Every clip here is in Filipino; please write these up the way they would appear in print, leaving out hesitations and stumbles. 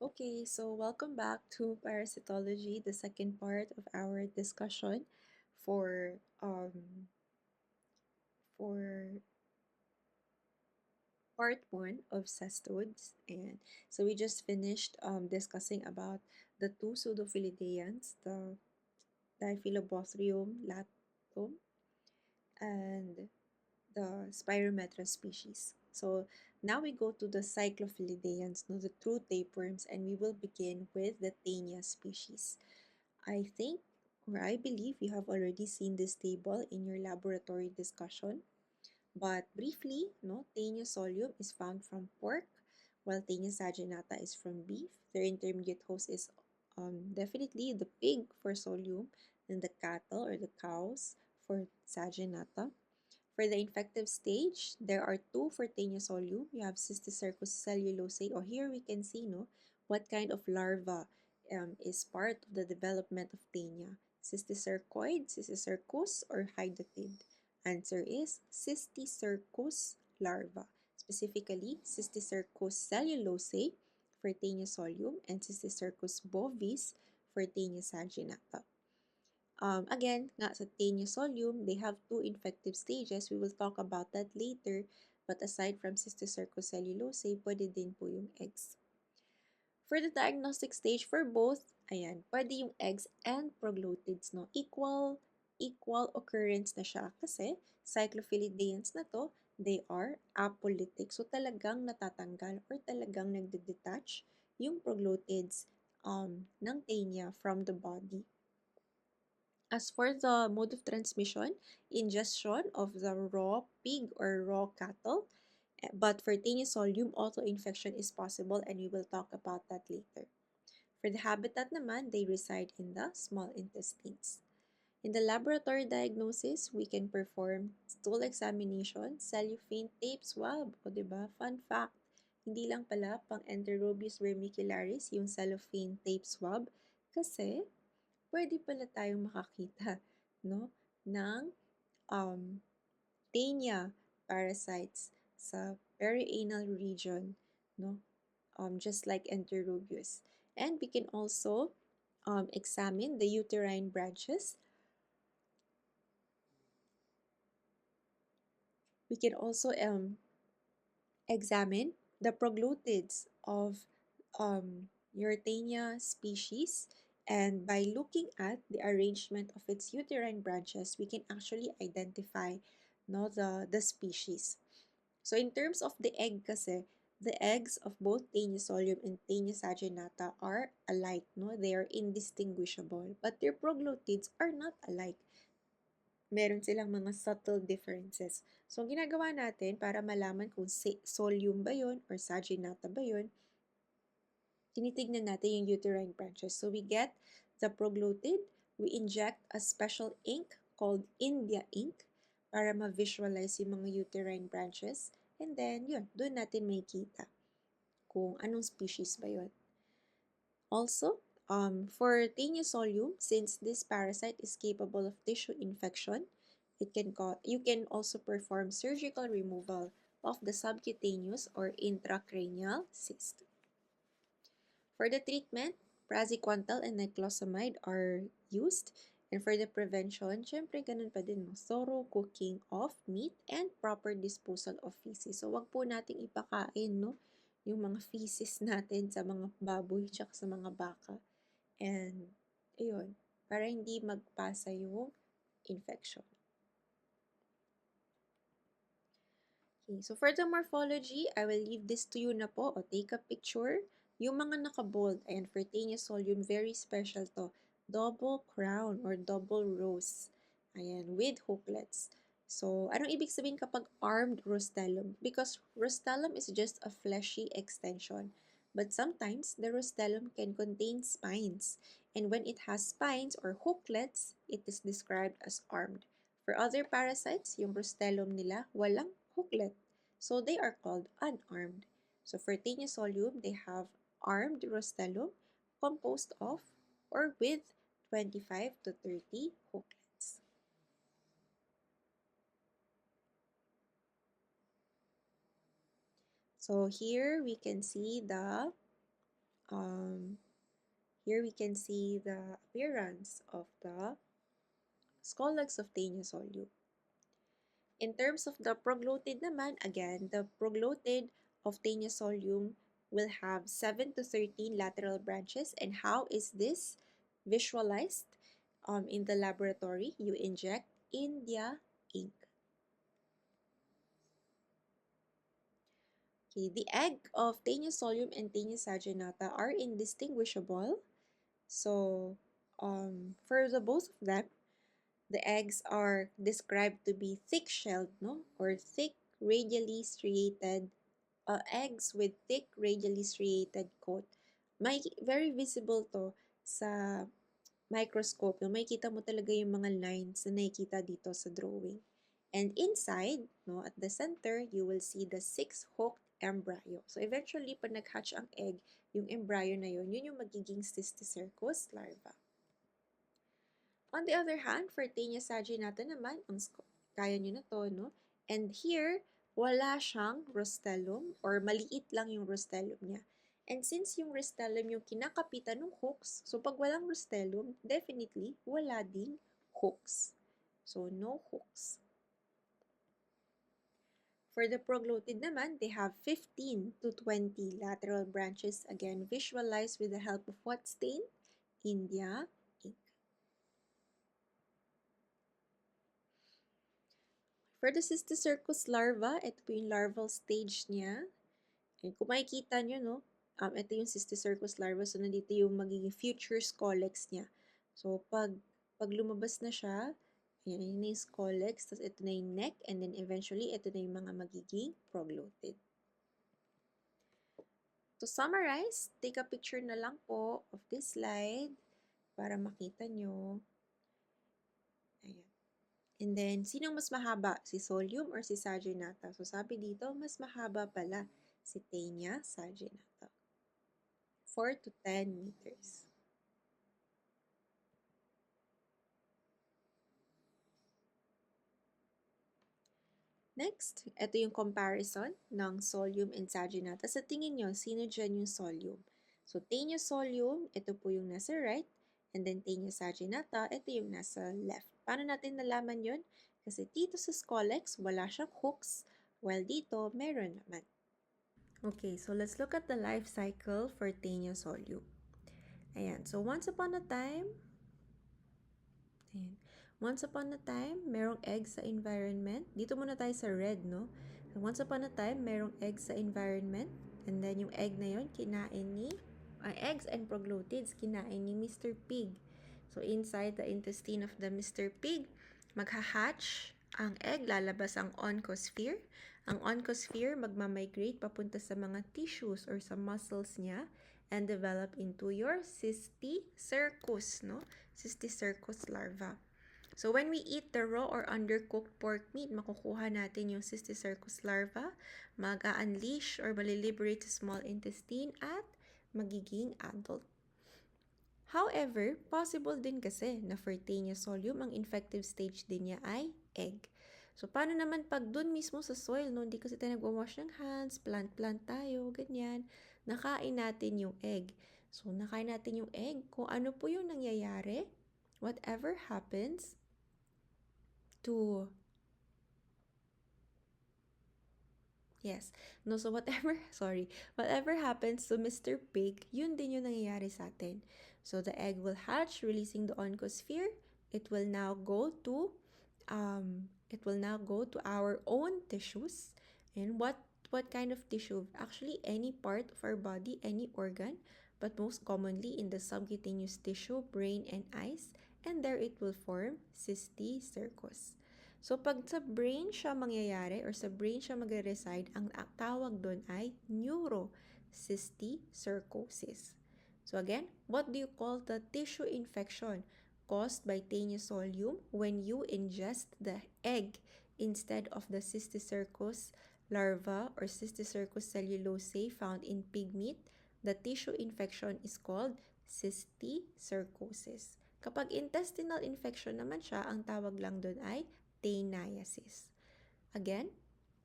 Okay, so welcome back to parasitology, the second part of our discussion for for part one of cestodes. And so we just finished discussing about the two pseudophilideans, the Diphyllobothrium latum and the Spirometra species. So now we go to the Cyclophilideans, no, the true tapeworms, and we will begin with the Taenia species. I think, or I believe you have already seen this table in your laboratory discussion. But briefly, no, Taenia solium is found from pork, while Taenia saginata is from beef. Their intermediate host is definitely the pig for solium, and the cattle or the cows for saginata. For the infective stage, there are two for Taenia solium. You have Cysticercus cellulosae, or here we can see no, what kind of larva is part of the development of Taenia. Cysticercoid, Cysticercus, or Hydatid? Answer is Cysticercus larva, specifically Cysticercus cellulosae for Taenia solium and Cysticercus bovis for Taenia saginata. Again, nga sa Taeniosolium, they have two infective stages. We will talk about that later. But aside from Cysticercus cellulosae, pwede din po yung eggs. For the diagnostic stage for both, ayan, pwede yung eggs and proglottids, no? Equal occurrence na siya kasi cyclophilideans na to, they are apolytic. So talagang natatanggal or talagang nagde-detach yung proglottids ng taenia from the body. As for the mode of transmission, ingestion of the raw pig or raw cattle, but for Taeniosolium, auto-infection is possible and we will talk about that later. For the habitat naman, they reside in the small intestines. In the laboratory diagnosis, we can perform stool examination, cellophane tape swab, o diba? Fun fact, hindi lang pala pang Enterobius vermicularis yung cellophane tape swab kasi pwede pala tayong makakita, no, ng Taenia parasites sa perianal region, no, just like Enterobius. And we can also examine the uterine branches. We can also examine the proglottids of Urtania species, and by looking at the arrangement of its uterine branches, we can actually identify no, the species. So in terms of the egg kasi, the eggs of both Taeniosolium and Taenia saginata are alike, no? They are indistinguishable, but their proglottids are not alike. Meron silang mga subtle differences. So, ang ginagawa natin para malaman kung solium ba yun or saginata ba yun, tinitignan natin yung uterine branches. So, we get the proglottid, we inject a special ink called India ink para ma-visualize yung mga uterine branches. And then, yun, doon natin makikita kung anong species ba yun. Also, for Taeniosolium, since this parasite is capable of tissue infection, you can also perform surgical removal of the subcutaneous or intracranial cyst. For the treatment, praziquantel and niclosamide are used. And for the prevention, syempre ganun pa din, no? Thorough cooking of meat and proper disposal of feces. So, wag po nating ipakain, no? Yung mga feces natin sa mga baboy tsaka sa mga baka. And, ayun, para hindi magpasa yung infection. Okay, so for the morphology, I will leave this to you na po, o take a picture. Yung mga naka-bold, ayan, for Taeniosolium, very special to. Double crown or double rows. Ayan, with hooklets. So, anong ibig sabihin kapag armed rostellum? Because rostellum is just a fleshy extension. But sometimes, the rostellum can contain spines. And when it has spines or hooklets, it is described as armed. For other parasites, yung rostellum nila walang hooklet. So they are called unarmed. So for Taeniosolium, they have armed rostellum composed of or with 25 to 30 hooklets. So here we can see the here we can see the appearance of the scolex of Taeniusolium. In terms of the proglotid naman, again, the proglotid of Taeniusolium will have 7 to 13 lateral branches. And how is this visualized? In the laboratory, you inject India ink. Okay, the egg of Taeniusolium and Taenia saginata are indistinguishable. So, for the both of them, the eggs are described to be thick-shelled, no, or thick radially striated eggs with thick radially striated coat. May very visible to sa microscope. No, makikita mo talaga yung mga lines na nakikita dito sa drawing. And inside, no, at the center, you will see the 6-hooked embryo. So eventually, pag nag-hatch ang egg, yung embryo na yun yung magiging Cysticercus larva. On the other hand, for Taenia saginata naman, kaya nyo na to, no? And here, wala siyang rostellum or maliit lang yung rostellum niya. And since yung rostellum yung kinakapitan ng hooks, so pag walang rostellum, definitely wala ding hooks. So, no hooks. For the proglotid naman, they have 15 to 20 lateral branches, again, visualized with the help of what stain? India ink. For the Cysticercus larva, ito po yung larval stage niya. And kung makikita nyo, no, ito yung Cysticercus larva. So, nandito yung magiging future scolex niya. So, pag lumabas na siya, ayan, yun na yung scolex, tapos ito na yung neck, and then eventually, ito na yung mga magiging proglotid. To summarize, take a picture na lang po of this slide para makita nyo. Ayan. And then, sino mas mahaba? Si Solium or si Saginata? So, sabi dito, mas mahaba pala si Taenia saginata. 4 to 10 meters. Next, ito yung comparison ng Solium and Saginata. Sa tingin nyo, sino dyan yung Solium? So, Taenia Solium, ito po yung nasa right. And then Taenia saginata, ito yung nasa left. Paano natin nalaman yun? Kasi dito sa scolex, wala siyang hooks, while dito, meron naman. Okay, so let's look at the life cycle for Taenia Solium. Ayan, so once upon a time, merong egg sa environment. Dito muna tayo sa red, no? So, once upon a time, merong egg sa environment. And then, yung egg na yun, eggs and proglotids, kinain ni Mr. Pig. So, inside the intestine of the Mr. Pig, magha-hatch ang egg, lalabas ang oncosphere. Ang oncosphere, magmamigrate papunta sa mga tissues or sa muscles niya and develop into your Cysticercus, no? Cysticercus larva. So, when we eat the raw or undercooked pork meat, makukuha natin yung Cysticercus larva, mag-unleash or maliliberate sa small intestine at magiging adult. However, possible din kasi na for Taenia solium, ang infective stage din niya ay egg. So, paano naman pag dun mismo sa soil, no, hindi kasi tayo nagwawash ng hands, plant tayo, ganyan, nakain natin yung egg. So, nakain natin yung egg, kung ano po yung nangyayari, whatever happens to so whatever happens to Mr. Pig, yun din yung nangyayari sa atin. So the egg will hatch, releasing the oncosphere. It will now go to our own tissues. And what kind of tissue? Actually, any part of our body, any organ, but most commonly in the subcutaneous tissue, brain and eyes, and there it will form cysticercus. So, pag sa brain siya mangyayari or sa brain siya magre-reside, ang tawag doon ay neurocysticercosis. So again, what do you call the tissue infection caused by Taenia solium when you ingest the egg instead of the Cysticercus larva or Cysticercus cellulosae found in pig meat? The tissue infection is called cysticercosis. Kapag intestinal infection naman siya, ang tawag lang doon ay Taeniasis. Again,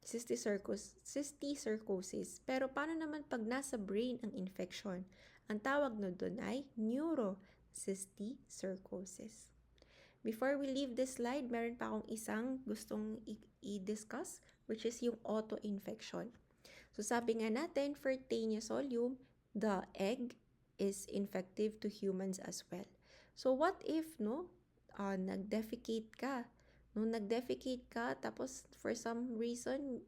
cysticercosis. Pero paano naman pag nasa brain ang infection? Ang tawag no doon ay neurocysticercosis. Before we leave this slide, meron pa akong isang gustong i-discuss, which is yung auto-infection. So sabi nga natin, for Taenia solium, the egg is infective to humans as well. So what if, no, nag-defecate ka? No, nag-defecate ka, tapos for some reason,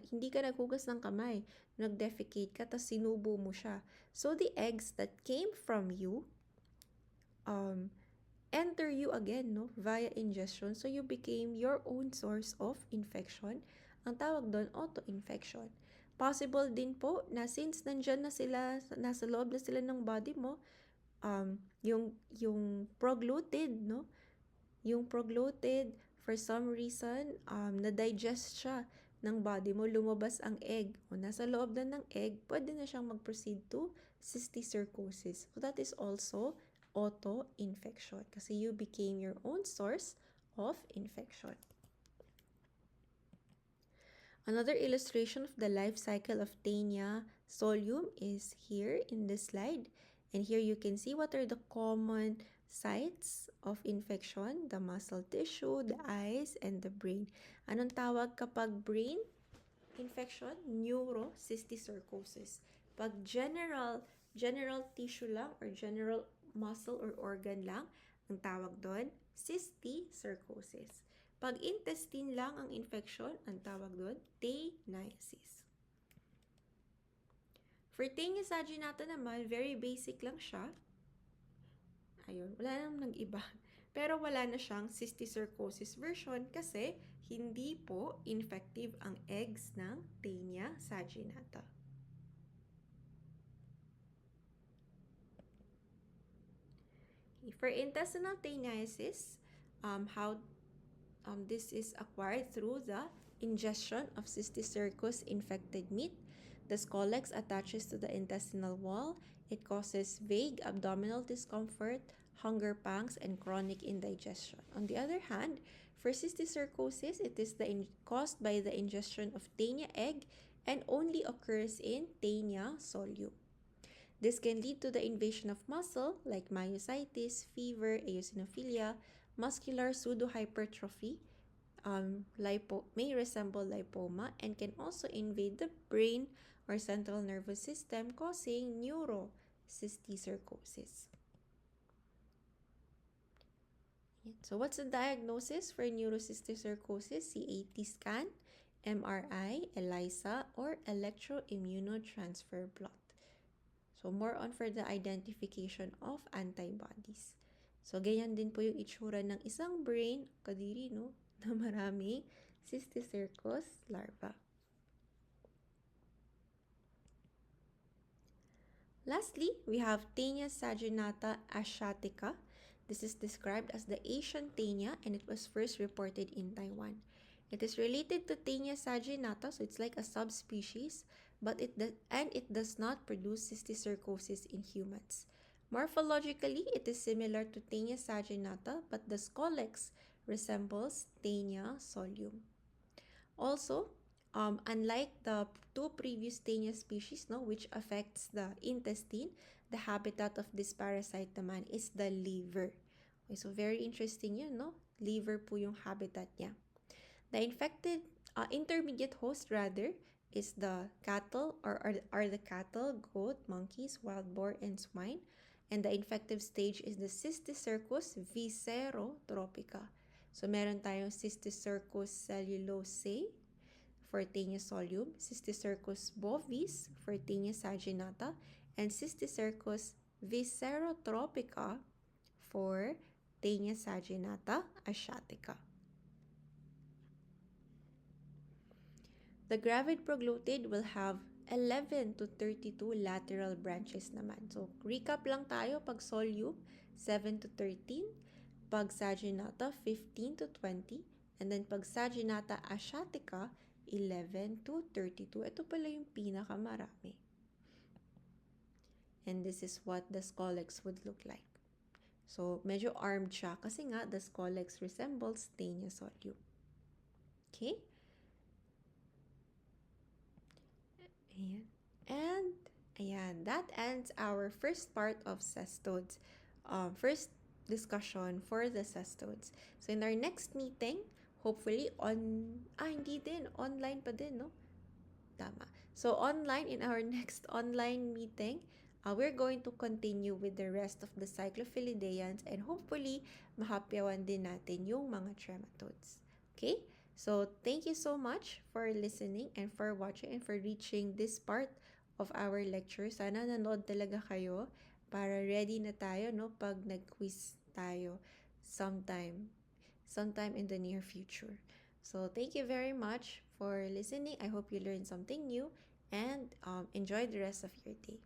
hindi ka naghugas ng kamay, nag-defecate ka, tapos sinubo mo siya. So the eggs that came from you, enter you again, no, via ingestion. So you became your own source of infection. Ang tawag doon, auto-infection. Possible din po na since nandyan na sila, nasa loob na sila ng body mo, yung progluted, no, yung progluted, for some reason, na-digest siya ng body mo, lumabas ang egg. O nasa loob na ng egg, pwede na siyang mag-proceed to cysticercosis. So that is also auto-infection kasi you became your own source of infection. Another illustration of the life cycle of Taenia solium is here in this slide. And here you can see what are the common sites of infection, the muscle tissue, the eyes, and the brain. Anong tawag kapag brain infection? Neurocysticercosis. Pag general tissue lang or general muscle or organ lang, ang tawag doon, cysticercosis. Pag intestine lang ang infection, ang tawag doon, taniasis. For Taenia saginata naman, very basic lang siya. Ayun, wala namang nag-iba. Pero wala na siyang cysticercosis version kasi hindi po infective ang eggs ng Taenia saginata. For intestinal taniasis, this is acquired through the ingestion of cysticercus infected meat. The scolex attaches to the intestinal wall. It causes vague abdominal discomfort, hunger pangs, and chronic indigestion. On the other hand, for cysticercosis, it is caused by the ingestion of Taenia egg and only occurs in Taenia solium. This can lead to the invasion of muscle like myositis, fever, eosinophilia, muscular pseudohypertrophy, may resemble lipoma, and can also invade the brain or central nervous system, causing neurocysticercosis. So what's the diagnosis for neurocysticercosis? CAT scan, MRI, ELISA, or electroimmunotransfer blood. So more on for the identification of antibodies. So ganyan din po yung itsura ng isang brain, kadiri no, na maraming cysticercus larva. Lastly, we have Taenia saginata asiatica. This is described as the Asian Taenia and it was first reported in Taiwan. It is related to Taenia saginata, so it's like a subspecies, but it does not produce cysticercosis in humans. Morphologically, it is similar to Taenia saginata, but the scolex resembles Taenia solium. Also, unlike the two previous Taenia species, no, which affects the intestine, the habitat of this parasite naman is the liver. Okay, so very interesting yun, no? Liver po yung habitat niya. The infected intermediate host rather is the cattle or are the cattle, goat, monkeys, wild boar, and swine. And the infective stage is the Cysticercus viscerotropica. So meron tayong Cysticercus cellulosae for Taenia solium, Cysticercus bovis for Taenia saginata, and Cysticercus viscerotropica for Taenia saginata asiatica. The gravid proglotid will have 11 to 32 lateral branches naman. So, recap lang tayo pag solium, 7 to 13, pag saginata, 15 to 20, and then pag saginata asiatica, 11 to 32. Ito pala yung pinakamarami. And this is what the scolex would look like. So, medyo armed siya kasi nga the scolex resembles Taenia solium. Okay? Ayan. And, ayan, that ends our first part of cestodes. First discussion for the cestodes. So, in our next meeting, hopefully hindi din, online pa din, no? Tama. So, online, in our next online meeting, we're going to continue with the rest of the cyclophilideans and hopefully, mahapyawan din natin yung mga trematodes. Okay? So, thank you so much for listening and for watching and for reaching this part of our lecture. Sana nanood talaga kayo para ready na tayo, no, pag nag-quiz tayo sometime in the near future. So thank you very much for listening. I hope you learned something new and enjoy the rest of your day.